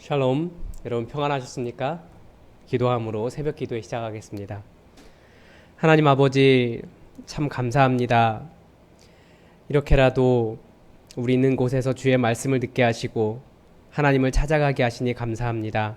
샬롬, 여러분 평안하셨습니까? 기도함으로 새벽 기도에 시작하겠습니다. 하나님 아버지 참 감사합니다. 이렇게라도 우리 있는 곳에서 주의 말씀을 듣게 하시고 하나님을 찾아가게 하시니 감사합니다.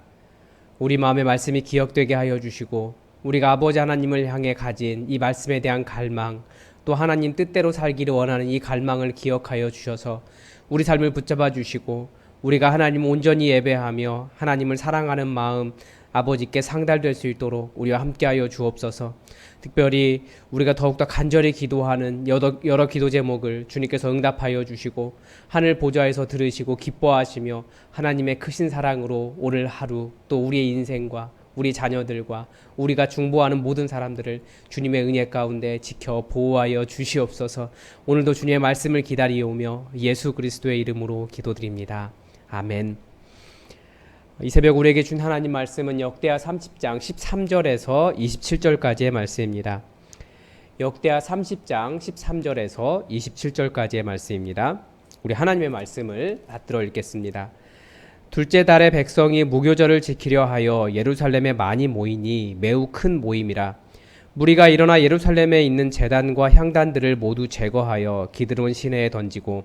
우리 마음의 말씀이 기억되게 하여 주시고 우리가 아버지 하나님을 향해 가진 이 말씀에 대한 갈망, 또 하나님 뜻대로 살기를 원하는 이 갈망을 기억하여 주셔서 우리 삶을 붙잡아 주시고 우리가 하나님을 온전히 예배하며 하나님을 사랑하는 마음 아버지께 상달될 수 있도록 우리와 함께하여 주옵소서. 특별히 우리가 더욱더 간절히 기도하는 여러 기도 제목을 주님께서 응답하여 주시고 하늘 보좌에서 들으시고 기뻐하시며 하나님의 크신 사랑으로 오늘 하루 또 우리의 인생과 우리 자녀들과 우리가 중보하는 모든 사람들을 주님의 은혜 가운데 지켜 보호하여 주시옵소서. 오늘도 주님의 말씀을 기다리오며 예수 그리스도의 이름으로 기도드립니다. 아멘. 이 새벽 우리에게 준 하나님 말씀은 역대하 30장 13절에서 27절까지의 말씀입니다. 역대하 30장 13절에서 27절까지의 말씀입니다. 우리 하나님의 말씀을 받들어 읽겠습니다. 둘째 달에 백성이 무교절을 지키려 하여 예루살렘에 많이 모이니 매우 큰 모임이라. 무리가 일어나 예루살렘에 있는 제단과 향단들을 모두 제거하여 기드론 시내에 던지고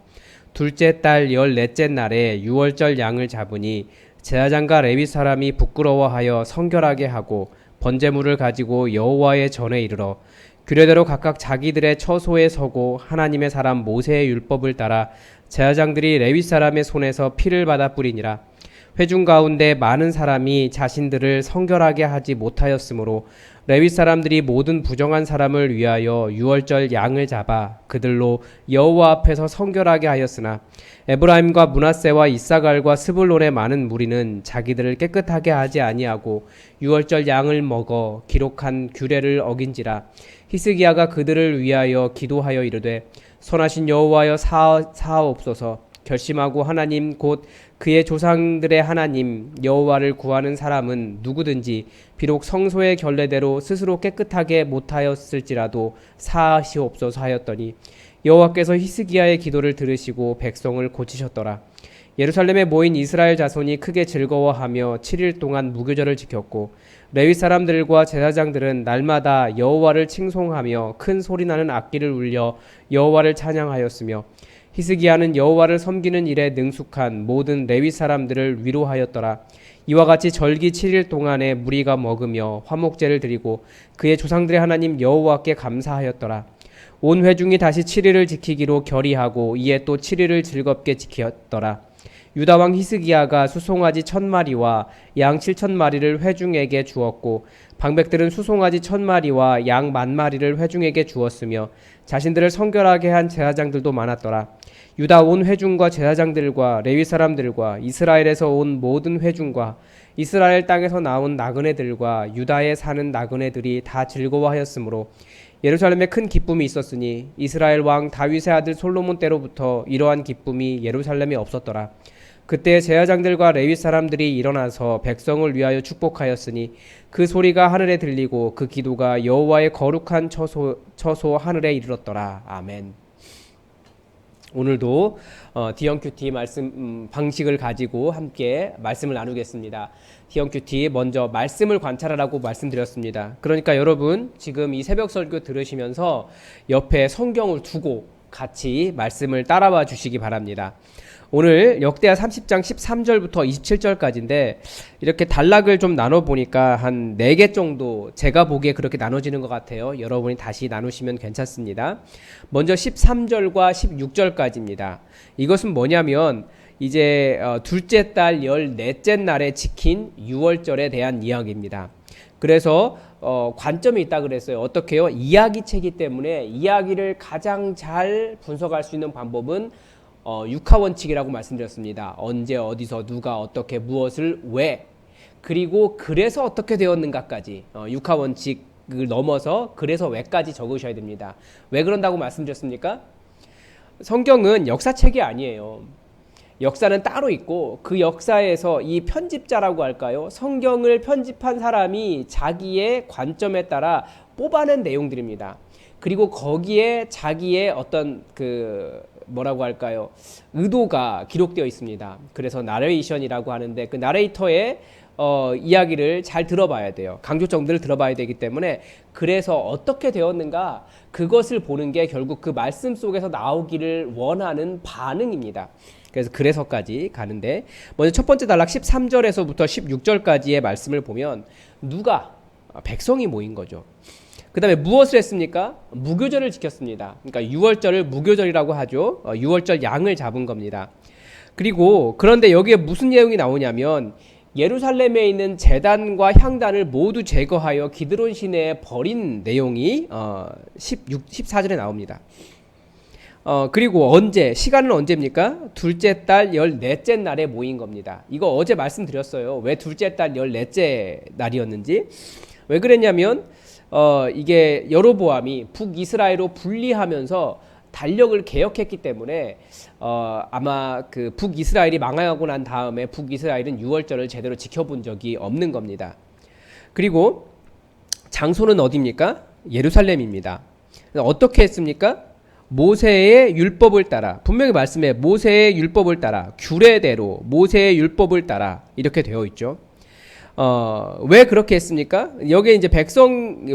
둘째 달 14째 날에 유월절 양을 잡으니 제사장과 레위 사람이 부끄러워하여 성결하게 하고 번제물을 가지고 여호와의 전에 이르러 규례대로 각각 자기들의 처소에 서고 하나님의 사람 모세의 율법을 따라 제사장들이 레위 사람의 손에서 피를 받아 뿌리니라. 회중 가운데 많은 사람이 자신들을 성결하게 하지 못하였으므로 레위 사람들이 모든 부정한 사람을 위하여 유월절 양을 잡아 그들로 여호와 앞에서 성결하게 하였으나 에브라임과 므낫세와 이사갈과 스불론의 많은 무리는 자기들을 깨끗하게 하지 아니하고 유월절 양을 먹어 기록한 규례를 어긴지라. 히스기야가 그들을 위하여 기도하여 이르되 선하신 여호와여 사하옵소서. 결심하고 하나님 곧 그의 조상들의 하나님 여호와를 구하는 사람은 누구든지 비록 성소의 결례대로 스스로 깨끗하게 못하였을지라도 사하시옵소서 하였더니 여호와께서 히스기야의 기도를 들으시고 백성을 고치셨더라. 예루살렘에 모인 이스라엘 자손이 크게 즐거워하며 7일 동안 무교절을 지켰고 레위 사람들과 제사장들은 날마다 여호와를 칭송하며 큰 소리나는 악기를 울려 여호와를 찬양하였으며 히스기야는 여호와를 섬기는 일에 능숙한 모든 레위 사람들을 위로하였더라. 이와 같이 절기 7일 동안에 무리가 먹으며 화목제를 드리고 그의 조상들의 하나님 여호와께 감사하였더라. 온 회중이 다시 7일을 지키기로 결의하고 이에 또 7일을 즐겁게 지켰더라. 유다 왕 히스기야가 수송아지 1000마리와 양 7000마리를 회중에게 주었고 방백들은 수송아지 1000마리와 양 10,000마리를 회중에게 주었으며 자신들을 성결하게 한 제사장들도 많았더라. 유다 온 회중과 제사장들과 레위 사람들과 이스라엘에서 온 모든 회중과 이스라엘 땅에서 나온 나그네들과 유다에 사는 나그네들이 다 즐거워하였으므로 예루살렘에 큰 기쁨이 있었으니 이스라엘 왕 다윗의 아들 솔로몬 때로부터 이러한 기쁨이 예루살렘에 없었더라. 그때 제사장들과 레위 사람들이 일어나서 백성을 위하여 축복하였으니 그 소리가 하늘에 들리고 그 기도가 여호와의 거룩한 처소 하늘에 이르렀더라. 아멘. 오늘도 DMQT 말씀 방식을 가지고 함께 말씀을 나누겠습니다. DMQT 먼저 말씀을 관찰하라고 말씀드렸습니다. 그러니까 여러분 지금 이 새벽 설교 들으시면서 옆에 성경을 두고 같이 말씀을 따라와 주시기 바랍니다. 오늘 역대하 30장 13절부터 27절까지인데 이렇게 단락을 좀 나눠보니까 한 4개 정도 제가 보기에 그렇게 나눠지는 것 같아요. 여러분이 다시 나누시면 괜찮습니다. 먼저 13절과 16절까지입니다. 이것은 뭐냐면 이제 둘째 달 14째 날에 지킨 유월절에 대한 이야기입니다. 그래서 관점이 있다 그랬어요. 어떻게요? 이야기체이기 때문에 이야기를 가장 잘 분석할 수 있는 방법은 육하원칙이라고 말씀드렸습니다. 언제 어디서 누가 어떻게 무엇을 왜 그리고 그래서 어떻게 되었는가까지 육하원칙을 넘어서 그래서 왜까지 적으셔야 됩니다. 왜 그런다고 말씀드렸습니까? 성경은 역사책이 아니에요. 역사는 따로 있고 그 역사에서 이 편집자라고 할까요? 성경을 편집한 사람이 자기의 관점에 따라 뽑아낸 내용들입니다. 그리고 거기에 자기의 어떤 그 뭐라고 할까요? 의도가 기록되어 있습니다. 그래서 나레이션이라고 하는데 그 나레이터의 이야기를 잘 들어봐야 돼요. 강조점들을 들어봐야 되기 때문에 그래서 어떻게 되었는가 그것을 보는 게 결국 그 말씀 속에서 나오기를 원하는 반응입니다. 그래서까지 가는데 먼저 첫 번째 단락 13절에서부터 16절까지의 말씀을 보면 누가 백성이 모인 거죠. 그 다음에 무엇을 했습니까? 무교절을 지켰습니다. 그러니까 유월절을 무교절이라고 하죠. 유월절 양을 잡은 겁니다. 그리고 그런데 여기에 무슨 내용이 나오냐면 예루살렘에 있는 제단과 향단을 모두 제거하여 기드론 시내에 버린 내용이 14절에 나옵니다. 그리고 시간은 언제입니까? 둘째 달 14째 날에 모인 겁니다. 이거 어제 말씀드렸어요. 왜 둘째 달 14째 날이었는지. 왜 그랬냐면 이게 여로보암이 북이스라엘로 분리하면서 달력을 개혁했기 때문에 아마 그 북이스라엘이 망하고 난 다음에 북이스라엘은 유월절을 제대로 지켜본 적이 없는 겁니다. 그리고 장소는 어디입니까? 예루살렘입니다. 어떻게 했습니까? 모세의 율법을 따라, 분명히 말씀해 모세의 율법을 따라, 규례대로 모세의 율법을 따라 이렇게 되어 있죠. 왜 그렇게 했습니까? 여기에 이제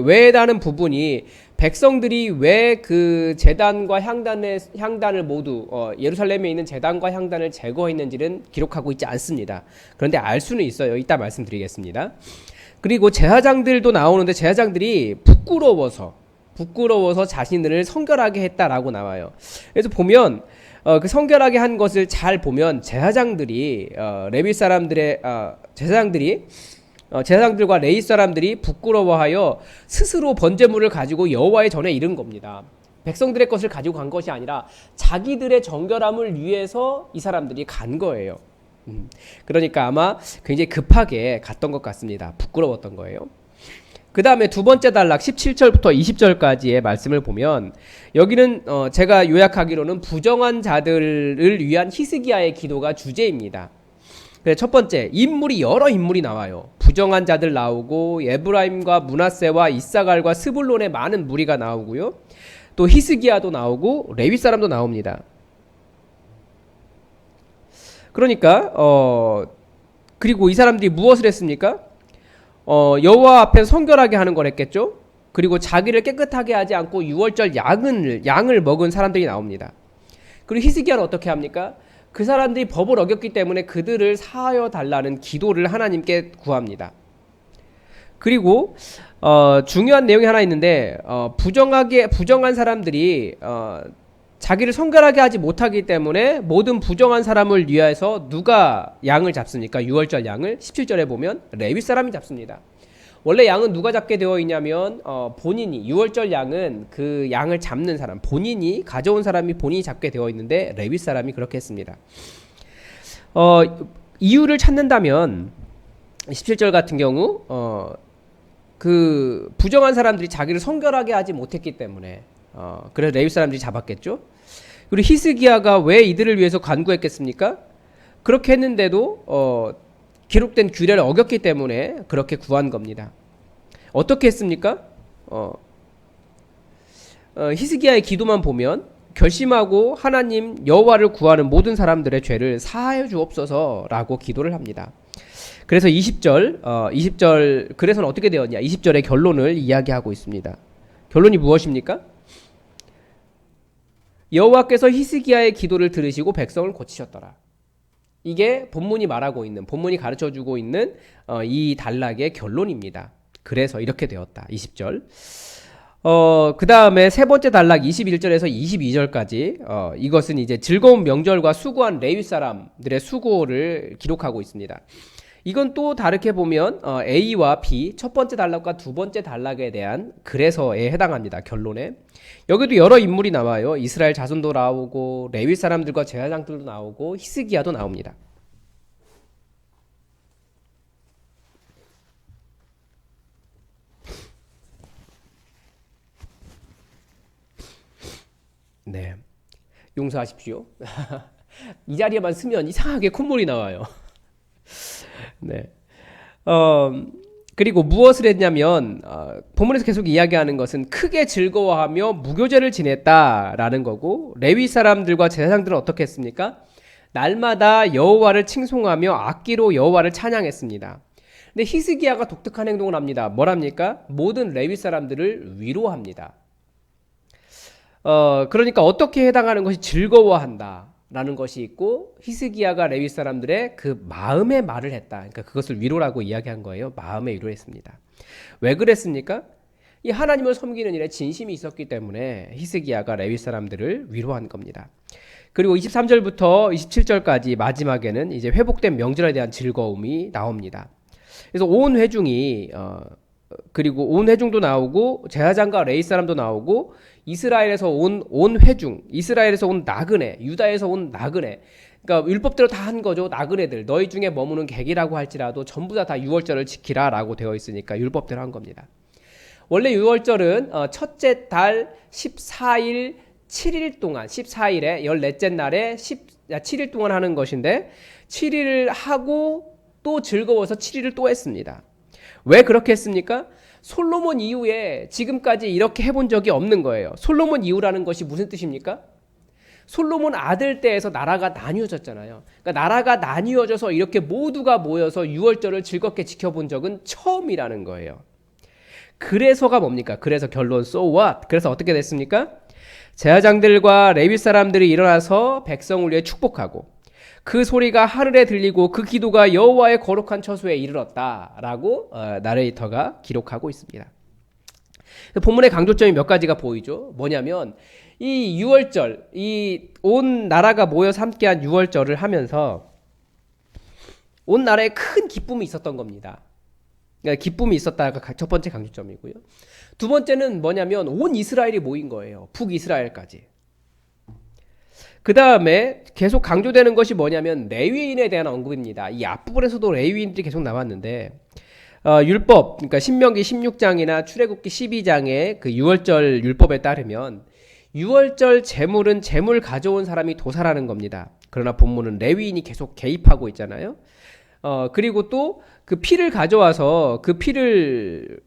왜라는 부분이 백성들이 왜 그 제단과 향단을 모두 예루살렘에 있는 제단과 향단을 제거했는지는 기록하고 있지 않습니다. 그런데 알 수는 있어요. 이따 말씀드리겠습니다. 그리고 제사장들도 나오는데 제사장들이 부끄러워서 자신들을 성결하게 했다라고 나와요. 그래서 보면 그 성결하게 한 것을 잘 보면 제사장들이 레위 사람들의 제사장들과 레위 사람들이 부끄러워하여 스스로 번제물을 가지고 여호와의 전에 이른 겁니다. 백성들의 것을 가지고 간 것이 아니라 자기들의 정결함을 위해서 이 사람들이 간 거예요. 그러니까 아마 굉장히 급하게 갔던 것 같습니다. 부끄러웠던 거예요. 그 다음에 두 번째 단락 17절부터 20절까지의 말씀을 보면 여기는 제가 요약하기로는 부정한 자들을 위한 히스기야의 기도가 주제입니다. 첫 번째, 여러 인물이 나와요. 부정한 자들 나오고 에브라임과 므낫세와 이사갈과 스불론의 많은 무리가 나오고요. 또 히스기야도 나오고 레위 사람도 나옵니다. 그러니까 그리고 이 사람들이 무엇을 했습니까? 여호와 앞에서 성결하게 하는 걸 했겠죠. 그리고 자기를 깨끗하게 하지 않고 유월절 양을 먹은 사람들이 나옵니다. 그리고 히스기야는 어떻게 합니까? 그 사람들이 법을 어겼기 때문에 그들을 사하여 달라는 기도를 하나님께 구합니다. 그리고 중요한 내용이 하나 있는데 부정한 사람들이 자기를 성결하게 하지 못하기 때문에 모든 부정한 사람을 위해서 누가 양을 잡습니까? 유월절 양을 17절에 보면 레위 사람이 잡습니다. 원래 양은 누가 잡게 되어 있냐면 본인이 유월절 양은 그 양을 잡는 사람 본인이 가져온 사람이 본인이 잡게 되어 있는데 레위 사람이 그렇게 했습니다. 이유를 찾는다면 17절 같은 경우 그 부정한 사람들이 자기를 성결하게 하지 못했기 때문에 그래서 레위 사람들이 잡았겠죠. 그리고 히스기야가 왜 이들을 위해서 간구했겠습니까? 그렇게 했는데도 기록된 규례를 어겼기 때문에 그렇게 구한 겁니다. 어떻게 했습니까? 히스기야의 기도만 보면 결심하고 하나님 여호와를 구하는 모든 사람들의 죄를 사하여 주옵소서라고 기도를 합니다. 그래서 20절 그래서는 어떻게 되었냐? 20절의 결론을 이야기하고 있습니다. 결론이 무엇입니까? 여호와께서 히스기야의 기도를 들으시고 백성을 고치셨더라. 이게 본문이 가르쳐주고 있는 이 단락의 결론입니다. 그래서 이렇게 되었다. 20절. 그 다음에 세 번째 단락 21절에서 22절까지 이것은 이제 즐거운 명절과 수고한 레위 사람들의 수고를 기록하고 있습니다. 이건 또 다르게 보면 A와 B 첫 번째 단락과 두 번째 단락에 대한 그래서에 해당합니다. 결론에. 여기도 여러 인물이 나와요. 이스라엘 자손도 나오고 레위 사람들과 제사장들도 나오고 히스기야도 나옵니다. 네, 용서하십시오. 이 자리에만 쓰면 이상하게 콧물이 나와요. 네. 그리고 무엇을 했냐면 본문에서 계속 이야기하는 것은 크게 즐거워하며 무교제를 지냈다라는 거고, 레위 사람들과 제사장들은 어떻게 했습니까? 날마다 여호와를 칭송하며 악기로 여호와를 찬양했습니다. 근데 히스기야가 독특한 행동을 합니다. 뭐랍니까? 모든 레위 사람들을 위로합니다. 그러니까 어떻게 해당하는 것이 즐거워한다 라는 것이 있고, 히스기야가 레위 사람들의 그 마음의 말을 했다. 그러니까 그것을 위로라고 이야기한 거예요. 마음의 위로를 했습니다. 왜 그랬습니까? 이 하나님을 섬기는 일에 진심이 있었기 때문에 히스기야가 레위 사람들을 위로한 겁니다. 그리고 23절부터 27절까지 마지막에는 이제 회복된 명절에 대한 즐거움이 나옵니다. 그래서 온 회중이 그리고 온 회중도 나오고 제사장과 레위 사람도 나오고 이스라엘에서 온 회중, 이스라엘에서 온 나그네, 유다에서 온 나그네, 그러니까 율법대로 다 한 거죠. 나그네들, 너희 중에 머무는 객이라고 할지라도 전부 다 유월절을 지키라라고 되어 있으니까 율법대로 한 겁니다. 원래 유월절은 첫째 달 14일 7일 동안, 14일에 14째 날에 7일 동안 하는 것인데, 7일을 하고 또 즐거워서 7일을 또 했습니다. 왜 그렇게 했습니까? 솔로몬 이후에 지금까지 이렇게 해본 적이 없는 거예요. 솔로몬 이후라는 것이 무슨 뜻입니까? 솔로몬 아들 때에서 나라가 나뉘어졌잖아요. 그러니까 나라가 나뉘어져서 이렇게 모두가 모여서 유월절을 즐겁게 지켜본 적은 처음이라는 거예요. 그래서가 뭡니까? 그래서 결론 so what? 그래서 어떻게 됐습니까? 제사장들과 레위 사람들이 일어나서 백성을 위해 축복하고, 그 소리가 하늘에 들리고 그 기도가 여호와의 거룩한 처소에 이르렀다라고 나레이터가 기록하고 있습니다. 본문의 강조점이 몇 가지가 보이죠. 뭐냐면 이 유월절, 이 온 나라가 모여서 함께한 유월절을 하면서 온 나라에 큰 기쁨이 있었던 겁니다. 그러니까 기쁨이 있었다가 첫 번째 강조점이고요. 두 번째는 뭐냐면 온 이스라엘이 모인 거예요. 북이스라엘까지. 그 다음에 계속 강조되는 것이 뭐냐면 레위인에 대한 언급입니다. 이 앞부분에서도 레위인들이 계속 나왔는데, 율법, 그러니까 신명기 16장이나 출애굽기 12장의 그 유월절 율법에 따르면 유월절 제물은 제물 가져온 사람이 도살하는 겁니다. 그러나 본문은 레위인이 계속 개입하고 있잖아요. 그리고 또 그 피를 가져와서 그 피를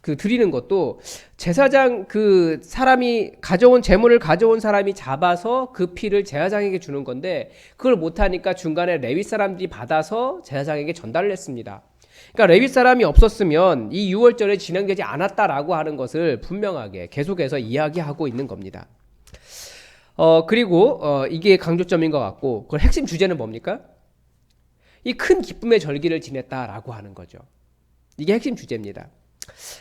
드리는 것도 제사장, 그 사람이 가져온 제물을 가져온 사람이 잡아서 그 피를 제사장에게 주는 건데, 그걸 못하니까 중간에 레위 사람들이 받아서 제사장에게 전달을 했습니다. 그러니까 레위 사람이 없었으면 이 유월절이 진행되지 않았다라고 하는 것을 분명하게 계속해서 이야기하고 있는 겁니다. 그리고 이게 강조점인 것 같고, 그 핵심 주제는 뭡니까? 이 큰 기쁨의 절기를 지냈다라고 하는 거죠. 이게 핵심 주제입니다.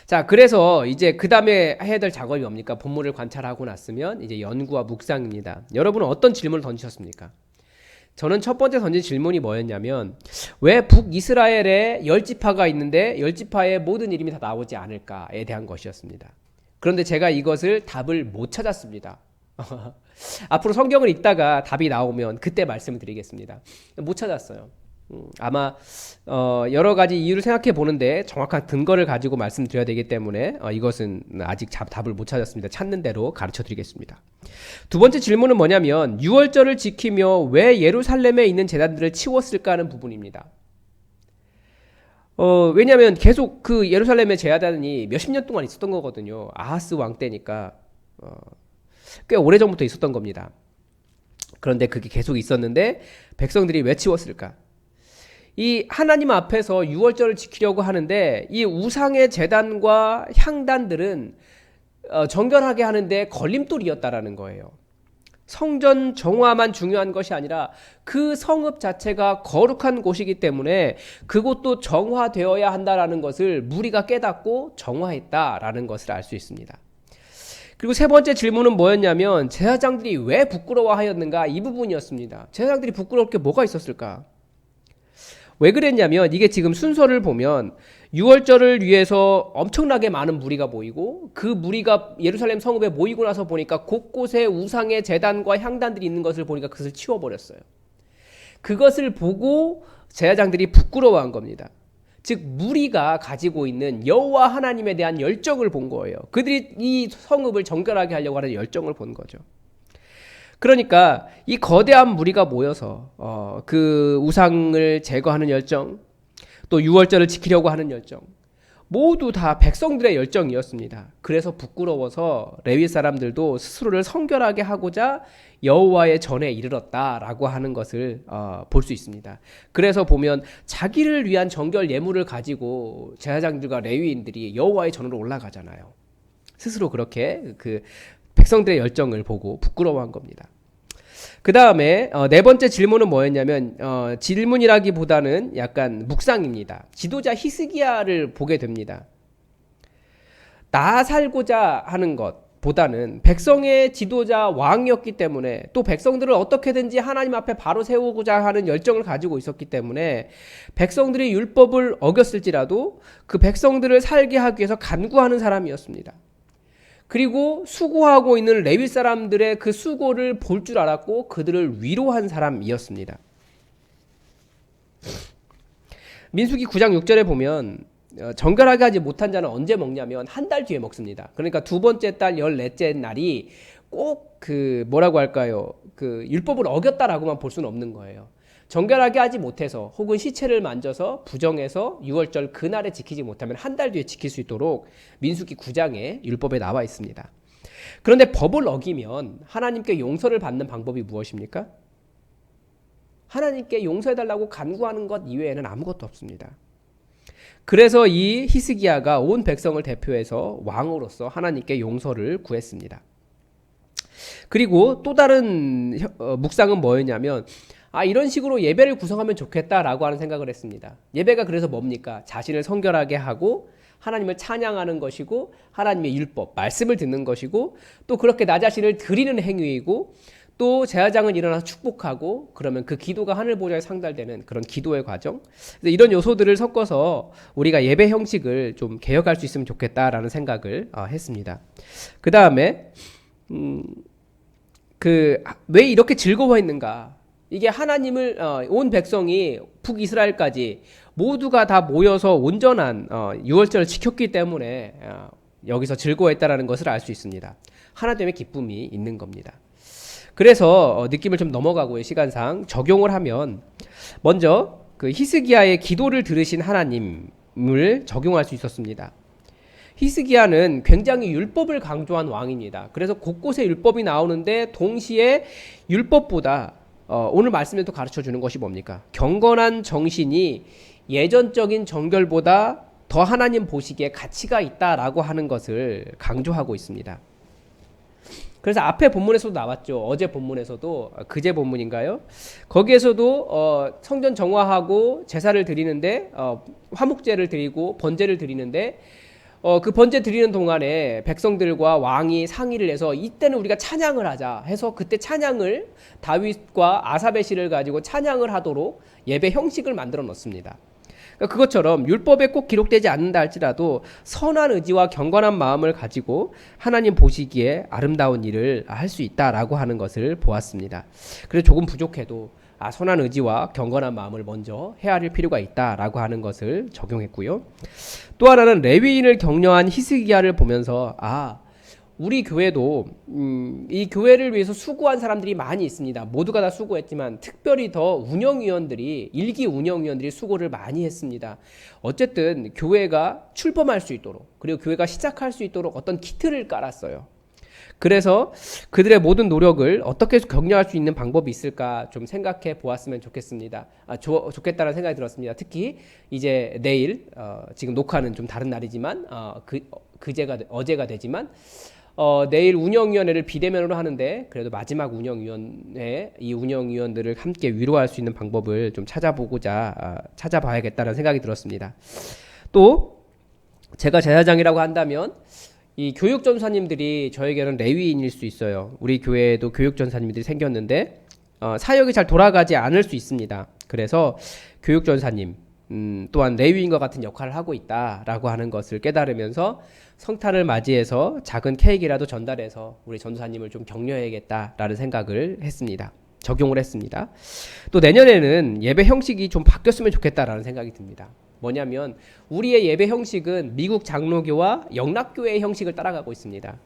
자, 그래서 이제 그 다음에 해야 될 작업이 뭡니까? 본문을 관찰하고 났으면 이제 연구와 묵상입니다. 여러분은 어떤 질문을 던지셨습니까? 저는 첫 번째 던진 질문이 뭐였냐면, 왜 북이스라엘에 10지파가 있는데 10지파의 모든 이름이 다 나오지 않을까에 대한 것이었습니다. 그런데 제가 이것을 답을 못 찾았습니다. 앞으로 성경을 읽다가 답이 나오면 그때 말씀을 드리겠습니다. 못 찾았어요. 아마 여러 가지 이유를 생각해 보는데 정확한 근거를 가지고 말씀드려야 되기 때문에 이것은 아직 답을 못 찾았습니다. 찾는 대로 가르쳐 드리겠습니다. 두 번째 질문은 뭐냐면, 유월절을 지키며 왜 예루살렘에 있는 제단들을 치웠을까 하는 부분입니다. 왜냐하면 계속 그 예루살렘의 제단이 몇십 년 동안 있었던 거거든요. 아하스 왕 때니까 꽤 오래전부터 있었던 겁니다. 그런데 그게 계속 있었는데 백성들이 왜 치웠을까? 이 하나님 앞에서 유월절을 지키려고 하는데 이 우상의 제단과 향단들은 정결하게 하는데 걸림돌이었다라는 거예요. 성전 정화만 중요한 것이 아니라 그 성읍 자체가 거룩한 곳이기 때문에 그곳도 정화되어야 한다라는 것을 무리가 깨닫고 정화했다라는 것을 알 수 있습니다. 그리고 세 번째 질문은 뭐였냐면, 제사장들이 왜 부끄러워하였는가, 이 부분이었습니다. 제사장들이 부끄러울 게 뭐가 있었을까? 왜 그랬냐면, 이게 지금 순서를 보면 유월절을 위해서 엄청나게 많은 무리가 모이고, 그 무리가 예루살렘 성읍에 모이고 나서 보니까 곳곳에 우상의 제단과 향단들이 있는 것을 보니까 그것을 치워버렸어요. 그것을 보고 제사장들이 부끄러워한 겁니다. 즉 무리가 가지고 있는 여호와 하나님에 대한 열정을 본 거예요. 그들이 이 성읍을 정결하게 하려고 하는 열정을 본 거죠. 그러니까 이 거대한 무리가 모여서 그 우상을 제거하는 열정, 또 유월절을 지키려고 하는 열정, 모두 다 백성들의 열정이었습니다. 그래서 부끄러워서 레위 사람들도 스스로를 성결하게 하고자 여호와의 전에 이르렀다라고 하는 것을 볼 수 있습니다. 그래서 보면 자기를 위한 정결 예물을 가지고 제사장들과 레위인들이 여호와의 전으로 올라가잖아요. 스스로 그렇게 그 백성들의 열정을 보고 부끄러워한 겁니다. 그 다음에 네 번째 질문은 뭐였냐면 질문이라기보다는 약간 묵상입니다. 지도자 히스기야를 보게 됩니다. 나 살고자 하는 것보다는 백성의 지도자 왕이었기 때문에 또 백성들을 어떻게든지 하나님 앞에 바로 세우고자 하는 열정을 가지고 있었기 때문에 백성들이 율법을 어겼을지라도 그 백성들을 살게 하기 위해서 간구하는 사람이었습니다. 그리고 수고하고 있는 레위 사람들의 그 수고를 볼 줄 알았고 그들을 위로한 사람이었습니다. 민수기 9장 6절에 보면 정결하게 하지 못한 자는 언제 먹냐면 한 달 뒤에 먹습니다. 그러니까 두 번째 달 14째 날이 꼭 그 뭐라고 할까요? 그 율법을 어겼다라고만 볼 수는 없는 거예요. 정결하게 하지 못해서 혹은 시체를 만져서 부정해서 유월절 그날에 지키지 못하면 한 달 뒤에 지킬 수 있도록 민수기 9장에 율법에 나와 있습니다. 그런데 법을 어기면 하나님께 용서를 받는 방법이 무엇입니까? 하나님께 용서해달라고 간구하는 것 이외에는 아무것도 없습니다. 그래서 이 히스기야가 온 백성을 대표해서 왕으로서 하나님께 용서를 구했습니다. 그리고 또 다른 묵상은 뭐였냐면 이런 식으로 예배를 구성하면 좋겠다라고 하는 생각을 했습니다. 예배가 그래서 뭡니까? 자신을 성결하게 하고 하나님을 찬양하는 것이고 하나님의 율법, 말씀을 듣는 것이고 또 그렇게 나 자신을 드리는 행위이고 또 제사장은 일어나서 축복하고 그러면 그 기도가 하늘 보좌에 상달되는 그런 기도의 과정. 이런 요소들을 섞어서 우리가 예배 형식을 좀 개혁할 수 있으면 좋겠다라는 생각을 했습니다. 그 다음에 왜 이렇게 즐거워했는가? 이게 하나님을 온 백성이 북이스라엘까지 모두가 다 모여서 온전한 유월절을 지켰기 때문에 여기서 즐거워했다라는 것을 알 수 있습니다. 하나님의 기쁨이 있는 겁니다. 그래서 느낌을 좀 넘어가고요. 시간상 적용을 하면 먼저 그 히스기야의 기도를 들으신 하나님을 적용할 수 있었습니다. 히스기야는 굉장히 율법을 강조한 왕입니다. 그래서 곳곳에 율법이 나오는데 동시에 율법보다 오늘 말씀에도 가르쳐 주는 것이 뭡니까? 경건한 정신이 예전적인 정결보다 더 하나님 보시기에 가치가 있다라고 하는 것을 강조하고 있습니다. 그래서 앞에 본문에서도 나왔죠. 어제 본문에서도 그제 본문인가요? 거기에서도 성전 정화하고 제사를 드리는데 화목제를 드리고 번제를 드리는데 그 번제 드리는 동안에 백성들과 왕이 상의를 해서 이때는 우리가 찬양을 하자 해서 그때 찬양을 다윗과 아사베시를 가지고 찬양을 하도록 예배 형식을 만들어 놓습니다. 그러니까 그것처럼 율법에 꼭 기록되지 않는다 할지라도 선한 의지와 경건한 마음을 가지고 하나님 보시기에 아름다운 일을 할 수 있다라고 하는 것을 보았습니다. 그래서 조금 부족해도 선한 의지와 경건한 마음을 먼저 헤아릴 필요가 있다라고 하는 것을 적용했고요. 또 하나는 레위인을 격려한 히스기야를 보면서 우리 교회도 이 교회를 위해서 수고한 사람들이 많이 있습니다. 모두가 다 수고했지만 특별히 더 운영위원들이 일기 운영위원들이 수고를 많이 했습니다. 어쨌든 교회가 출범할 수 있도록 그리고 교회가 시작할 수 있도록 어떤 키트를 깔았어요. 그래서 그들의 모든 노력을 어떻게 격려할 수 있는 방법이 있을까 좀 생각해 보았으면 좋겠습니다. 좋겠다는 생각이 들었습니다. 특히 이제 내일 지금 녹화는 좀 다른 날이지만 어제가 되지만 내일 운영위원회를 비대면으로 하는데 그래도 마지막 운영위원회 이 운영위원들을 함께 위로할 수 있는 방법을 좀 찾아봐야겠다는 생각이 들었습니다. 또 제가 제사장이라고 한다면 이 교육전사님들이 저에게는 레위인일 수 있어요. 우리 교회에도 교육전사님들이 생겼는데 사역이 잘 돌아가지 않을 수 있습니다. 그래서 교육전사님 또한 레위인과 같은 역할을 하고 있다라고 하는 것을 깨달으면서 성탄을 맞이해서 작은 케이크라도 전달해서 우리 전도사님을 좀 격려해야겠다라는 생각을 했습니다. 적용을 했습니다. 또 내년에는 예배 형식이 좀 바뀌었으면 좋겠다라는 생각이 듭니다. 뭐냐면 우리의 예배 형식은 미국 장로교와 영락교회의 형식을 따라가고 있습니다.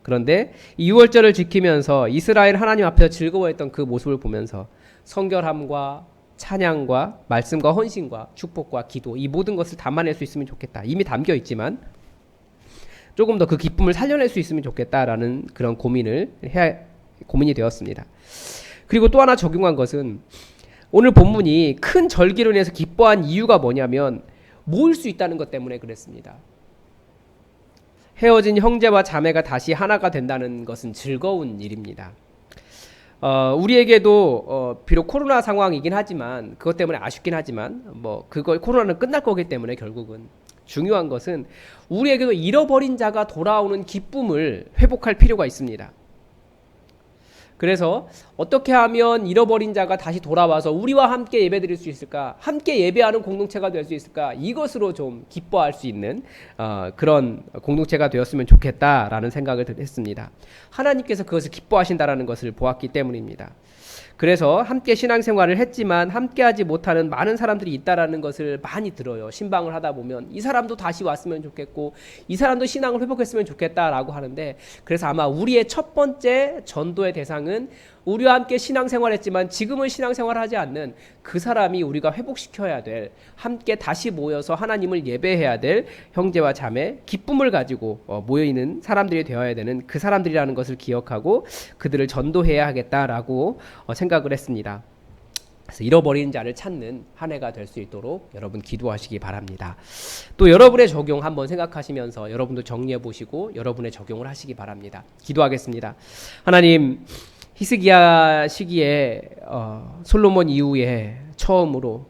그런데 이 6월절을 지키면서 이스라엘 하나님 앞에서 즐거워했던 그 모습을 보면서 성결함과 찬양과 말씀과 헌신과 축복과 기도 이 모든 것을 담아낼 수 있으면 좋겠다. 이미 담겨 있지만 조금 더 그 기쁨을 살려낼 수 있으면 좋겠다라는 그런 고민이 되었습니다. 그리고 또 하나 적용한 것은 오늘 본문이 큰 절기로 인해서 기뻐한 이유가 뭐냐면 모일 수 있다는 것 때문에 그랬습니다. 헤어진 형제와 자매가 다시 하나가 된다는 것은 즐거운 일입니다. 우리에게도 비록 코로나 상황이긴 하지만 그것 때문에 아쉽긴 하지만 코로나는 끝날 거기 때문에 결국은 중요한 것은 우리에게도 잃어버린 자가 돌아오는 기쁨을 회복할 필요가 있습니다. 그래서 어떻게 하면 잃어버린 자가 다시 돌아와서 우리와 함께 예배드릴 수 있을까? 함께 예배하는 공동체가 될 수 있을까? 이것으로 좀 기뻐할 수 있는 그런 공동체가 되었으면 좋겠다라는 생각을 했습니다. 하나님께서 그것을 기뻐하신다라는 것을 보았기 때문입니다. 그래서 함께 신앙생활을 했지만 함께하지 못하는 많은 사람들이 있다라는 것을 많이 들어요. 신방을 하다 보면 이 사람도 다시 왔으면 좋겠고 이 사람도 신앙을 회복했으면 좋겠다라고 하는데, 그래서 아마 우리의 첫 번째 전도의 대상은 우리와 함께 신앙생활했지만 지금은 신앙생활하지 않는 그 사람이 우리가 회복시켜야 될, 함께 다시 모여서 하나님을 예배해야 될 형제와 자매, 기쁨을 가지고 모여있는 사람들이 되어야 되는 그 사람들이라는 것을 기억하고 그들을 전도해야 하겠다라고 생각을 했습니다. 그래서 잃어버린 자를 찾는 한 해가 될 수 있도록 여러분 기도하시기 바랍니다. 또 여러분의 적용 한번 생각하시면서 여러분도 정리해 보시고 여러분의 적용을 하시기 바랍니다. 기도하겠습니다. 하나님, 히스기야 시기에 솔로몬 이후에 처음으로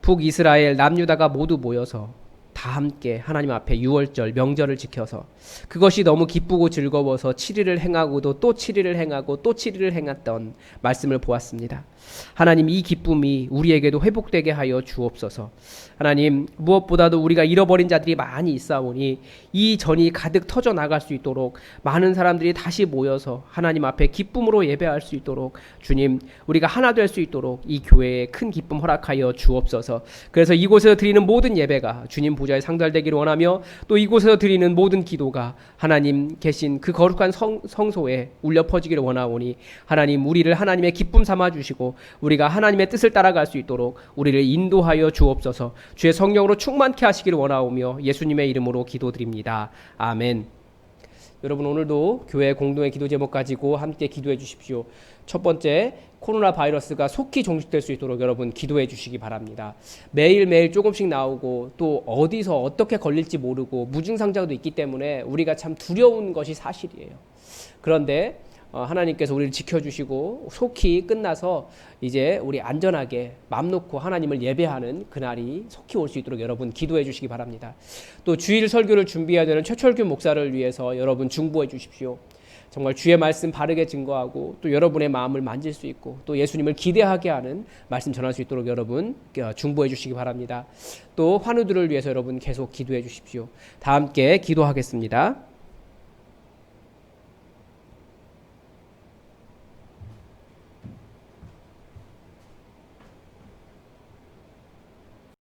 북이스라엘 남유다가 모두 모여서 다 함께 하나님 앞에 유월절 명절을 지켜서 그것이 너무 기쁘고 즐거워서 7일을 행하고도 또 7일을 행하고 또 7일을 행했던 말씀을 보았습니다. 하나님, 이 기쁨이 우리에게도 회복되게 하여 주옵소서. 하나님, 무엇보다도 우리가 잃어버린 자들이 많이 있사오니 이 전이 가득 터져 나갈 수 있도록 많은 사람들이 다시 모여서 하나님 앞에 기쁨으로 예배할 수 있도록 주님, 우리가 하나 될 수 있도록 이 교회에 큰 기쁨 허락하여 주옵소서. 그래서 이곳에서 드리는 모든 예배가 주님 보좌에 상달되기를 원하며 또 이곳에서 드리는 모든 기도가 하나님 계신 그 거룩한 성소에 울려 퍼지기를 원하오니 하나님, 우리를 하나님의 기쁨 삼아 주시고 우리가 하나님의 뜻을 따라갈 수 있도록 우리를 인도하여 주옵소서. 주의 성령으로 충만케 하시기를 원하오며 예수님의 이름으로 기도드립니다. 아멘. 여러분, 오늘도 교회 공동의 기도 제목 가지고 함께 기도해 주십시오. 첫 번째, 코로나 바이러스가 속히 종식될 수 있도록 여러분 기도해 주시기 바랍니다. 매일매일 조금씩 나오고 또 어디서 어떻게 걸릴지 모르고 무증상자도 있기 때문에 우리가 참 두려운 것이 사실이에요. 그런데 하나님께서 우리를 지켜주시고 속히 끝나서 이제 우리 안전하게 맘 놓고 하나님을 예배하는 그날이 속히 올 수 있도록 여러분 기도해 주시기 바랍니다. 또 주일 설교를 준비해야 되는 최철규 목사를 위해서 여러분 중보해 주십시오. 정말 주의 말씀 바르게 증거하고 또 여러분의 마음을 만질 수 있고 또 예수님을 기대하게 하는 말씀 전할 수 있도록 여러분 중보해 주시기 바랍니다. 또 환우들을 위해서 여러분 계속 기도해 주십시오. 다 함께 기도하겠습니다.